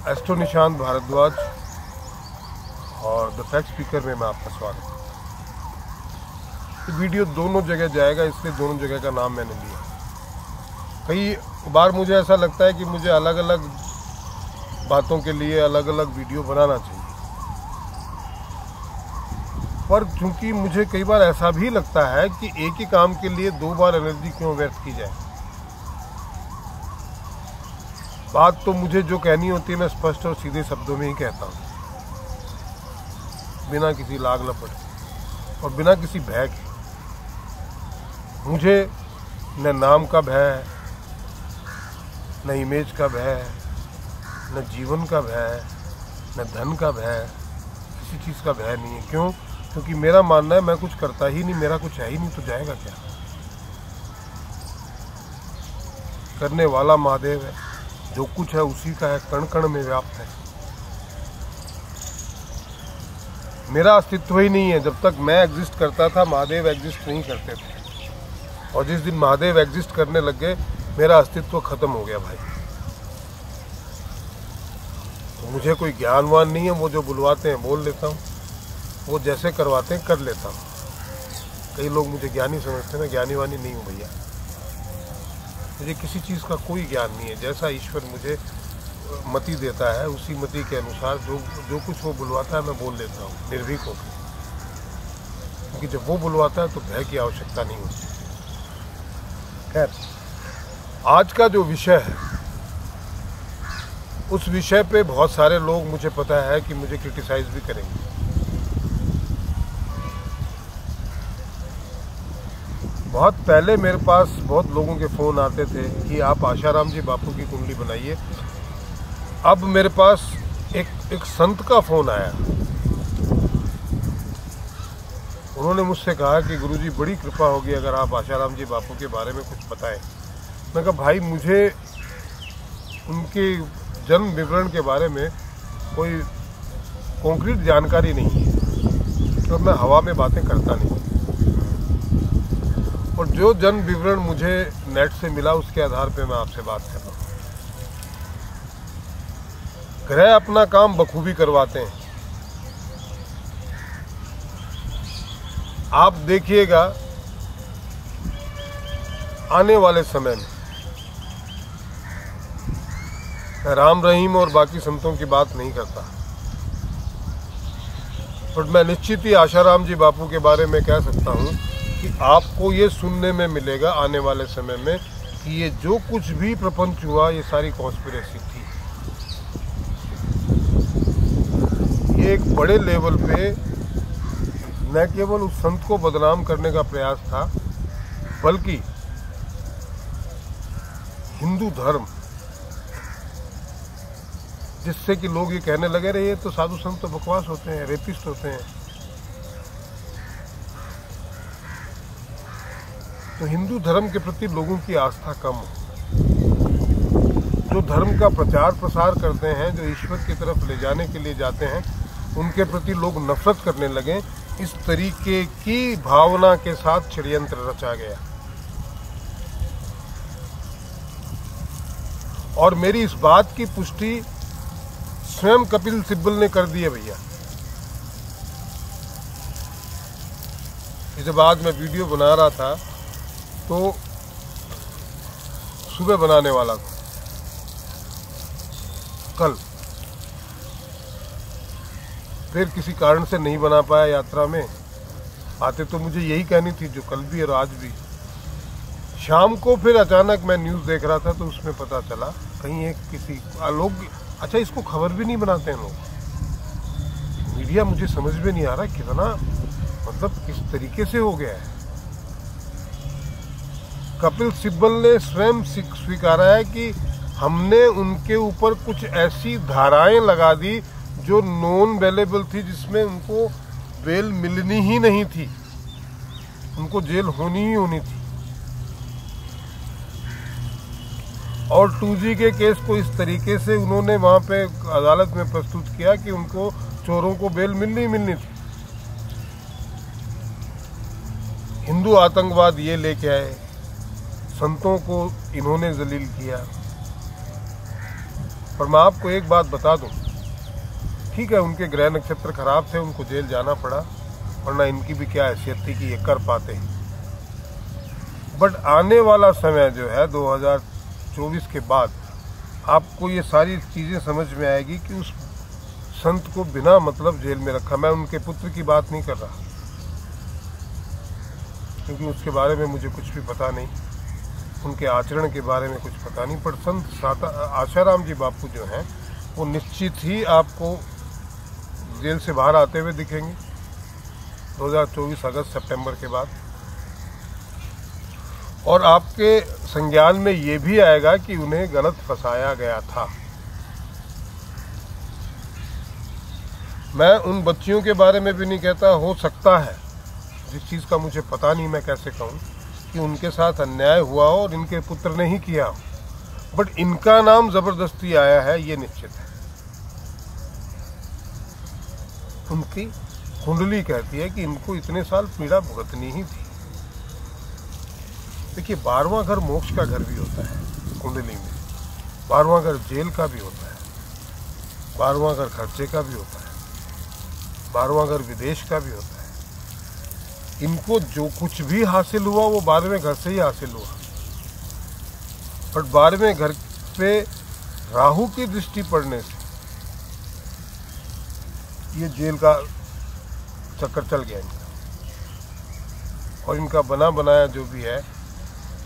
Astro Nishant Bhardwaj और the fact speaker में मैं आपका स्वागत है। वीडियो दोनों जगह जाएगा, इसलिए दोनों जगह का नाम मैंने लिया। कई बार मुझे ऐसा लगता है कि मुझे अलग अलग बातों के लिए अलग अलग वीडियो बनाना चाहिए, पर चूंकि मुझे कई बार ऐसा भी लगता है कि एक ही काम के लिए दो बार एनर्जी क्यों व्यर्थ की जाए। बात तो मुझे जो कहनी होती है मैं स्पष्ट और सीधे शब्दों में ही कहता हूँ, बिना किसी लाग लपट और बिना किसी भय के। मुझे न नाम का भय, न इमेज का भय, न जीवन का भय, न धन का भय, किसी चीज़ का भय नहीं है। क्यों? क्योंकि मेरा मानना है मैं कुछ करता ही नहीं, मेरा कुछ है ही नहीं, तो जाएगा क्या। करने वाला महादेव है, जो कुछ है उसी का है, कण कण में व्याप्त है। मेरा अस्तित्व ही नहीं है। जब तक मैं एग्जिस्ट करता था महादेव एग्जिस्ट नहीं करते थे, और जिस दिन महादेव एग्जिस्ट करने लग गए मेरा अस्तित्व खत्म हो गया भाई। तो मुझे कोई ज्ञानवान नहीं है, वो जो बुलवाते हैं बोल लेता हूँ, वो जैसे करवाते हैं कर लेता हूँ। कई लोग मुझे ज्ञानी समझते हैं, मैं ज्ञानी वानी नहीं हूँ भैया। मुझे किसी चीज़ का कोई ज्ञान नहीं है। जैसा ईश्वर मुझे मति देता है उसी मति के अनुसार जो कुछ वो बुलवाता है मैं बोल लेता हूँ निर्भीक होकर, क्योंकि जब वो बुलवाता है तो भय की आवश्यकता नहीं होती। खैर, आज का जो विषय है उस विषय पे बहुत सारे लोग, मुझे पता है कि मुझे क्रिटिसाइज भी करेंगे। बहुत पहले मेरे पास बहुत लोगों के फ़ोन आते थे कि आप आशाराम जी बापू की कुंडली बनाइए। अब मेरे पास एक संत का फ़ोन आया। उन्होंने मुझसे कहा कि गुरुजी बड़ी कृपा होगी अगर आप आशाराम जी बापू के बारे में कुछ बताएं। मैं कहा भाई मुझे उनके जन्म विवरण के बारे में कोई कॉन्क्रीट जानकारी नहीं है, तो मैं हवा में बातें करता नहीं। और जो जन्म विवरण मुझे नेट से मिला उसके आधार पे मैं आपसे बात कर रहा हूँ। ग्रह अपना काम बखूबी करवाते हैं। आप देखिएगा आने वाले समय में, मैं राम रहीम और बाकी संतों की बात नहीं करता, पर मैं निश्चित ही आशाराम जी बापू के बारे में कह सकता हूँ कि आपको ये सुनने में मिलेगा आने वाले समय में कि ये जो कुछ भी प्रपंच हुआ ये सारी कॉन्स्पिरेसी थी। ये एक बड़े लेवल पे न केवल उस संत को बदनाम करने का प्रयास था, बल्कि हिंदू धर्म, जिससे कि लोग ये कहने लगे रहे ये तो साधु संत तो बकवास होते हैं, रेपिस्ट होते हैं। तो हिंदू धर्म के प्रति लोगों की आस्था कम हो। जो धर्म का प्रचार प्रसार करते हैं, जो ईश्वर की तरफ ले जाने के लिए जाते हैं, उनके प्रति लोग नफरत करने लगे। इस तरीके की भावना के साथ षड्यंत्र रचा गया। और मेरी इस बात की पुष्टि स्वयं कपिल सिब्बल ने कर दी है भैया। जब आज मैं वीडियो बना रहा था तो सुबह बनाने वाला था, कल फिर किसी कारण से नहीं बना पाया। यात्रा में आते तो मुझे यही कहनी थी जो कल भी और आज भी। शाम को फिर अचानक मैं न्यूज़ देख रहा था तो उसमें पता चला कहीं एक किसी लोग, अच्छा इसको खबर भी नहीं बनाते हैं लोग, मीडिया। मुझे समझ में नहीं आ रहा कितना, मतलब किस तरीके से हो गया है। कपिल सिब्बल ने स्वयं स्वीकारा है कि हमने उनके ऊपर कुछ ऐसी धाराएं लगा दी जो नॉन बेलेबल थी, जिसमें उनको बेल मिलनी ही नहीं थी, उनको जेल होनी ही होनी थी। और 2G के केस को इस तरीके से उन्होंने वहां पे अदालत में प्रस्तुत किया कि उनको चोरों को बेल मिलनी ही मिलनी थी। हिंदू आतंकवाद ये लेके आए, संतों को इन्होंने जलील किया। पर मैं आपको एक बात बता दूं, ठीक है उनके ग्रह नक्षत्र खराब थे, उनको जेल जाना पड़ा, वरना इनकी भी क्या हैसियत थी कि ये कर पाते। बट आने वाला समय जो है 2024 के बाद आपको ये सारी चीजें समझ में आएगी कि उस संत को बिना मतलब जेल में रखा। मैं उनके पुत्र की बात नहीं कर रहा, क्योंकि उसके बारे में मुझे कुछ भी पता नहीं, उनके आचरण के बारे में कुछ पता नहीं। पर संत आशाराम जी बापू जो हैं वो निश्चित ही आपको जेल से बाहर आते हुए दिखेंगे 2024 अगस्त सितंबर के बाद। और आपके संज्ञान में ये भी आएगा कि उन्हें गलत फंसाया गया था। मैं उन बच्चियों के बारे में भी नहीं कहता, हो सकता है जिस चीज़ का मुझे पता नहीं, मैं कैसे कहूँ कि उनके साथ अन्याय हुआ हो और इनके पुत्र ने ही किया हो, बट इनका नाम जबरदस्ती आया है ये निश्चित है। उनकी कुंडली कहती है कि इनको इतने साल पीड़ा भुगतनी ही थी। देखिए 12वां घर मोक्ष का घर भी होता है कुंडली में, 12वां घर जेल का भी होता है, 12वां घर खर्चे का भी होता है, 12वां घर विदेश का भी होता है। इनको जो कुछ भी हासिल हुआ वो 12वें घर से ही हासिल हुआ। बट 12वें घर पे राहु की दृष्टि पड़ने से ये जेल का चक्कर चल गया इनका, और इनका बना बनाया जो भी है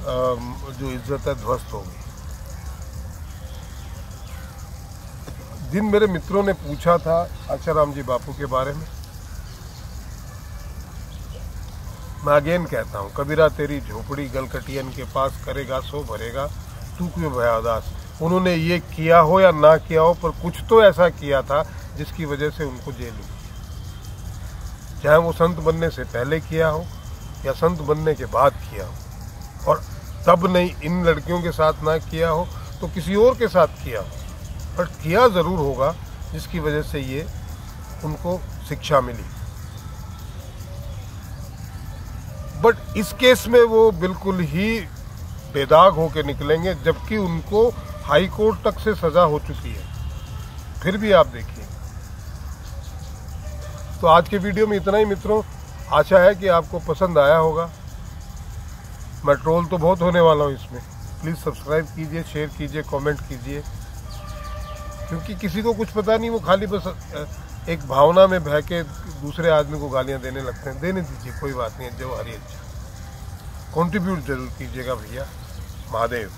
जो इज्जत है ध्वस्त हो गई। जिन मेरे मित्रों ने पूछा था आशाराम जी बापू के बारे में, मैं अगेन कहता हूँ, कबीरा तेरी झोपड़ी गलकटियन के पास, करेगा सो भरेगा तू क्यों भया उदास। उन्होंने ये किया हो या ना किया हो, पर कुछ तो ऐसा किया था जिसकी वजह से उनको जेल हुई, चाहे वो संत बनने से पहले किया हो या संत बनने के बाद किया हो। और तब नहीं इन लड़कियों के साथ ना किया हो तो किसी और के साथ किया हो, पर किया ज़रूर होगा जिसकी वजह से ये उनको शिक्षा मिली। बट इस केस में वो बिल्कुल ही बेदाग होकर निकलेंगे, जबकि उनको हाई कोर्ट तक से सजा हो चुकी है, फिर भी आप देखिए। तो आज के वीडियो में इतना ही मित्रों, आशा है कि आपको पसंद आया होगा। मैं ट्रोल तो बहुत होने वाला हूँ इसमें, प्लीज़ सब्सक्राइब कीजिए, शेयर कीजिए, कमेंट कीजिए, क्योंकि किसी को कुछ पता नहीं, वो खाली बस एक भावना में बह के दूसरे आदमी को गालियाँ देने लगते हैं। देने दीजिए, कोई बात नहीं है, जो हरी अच्छा। कंट्रीब्यूट जरूर कीजिएगा भैया। महादेव।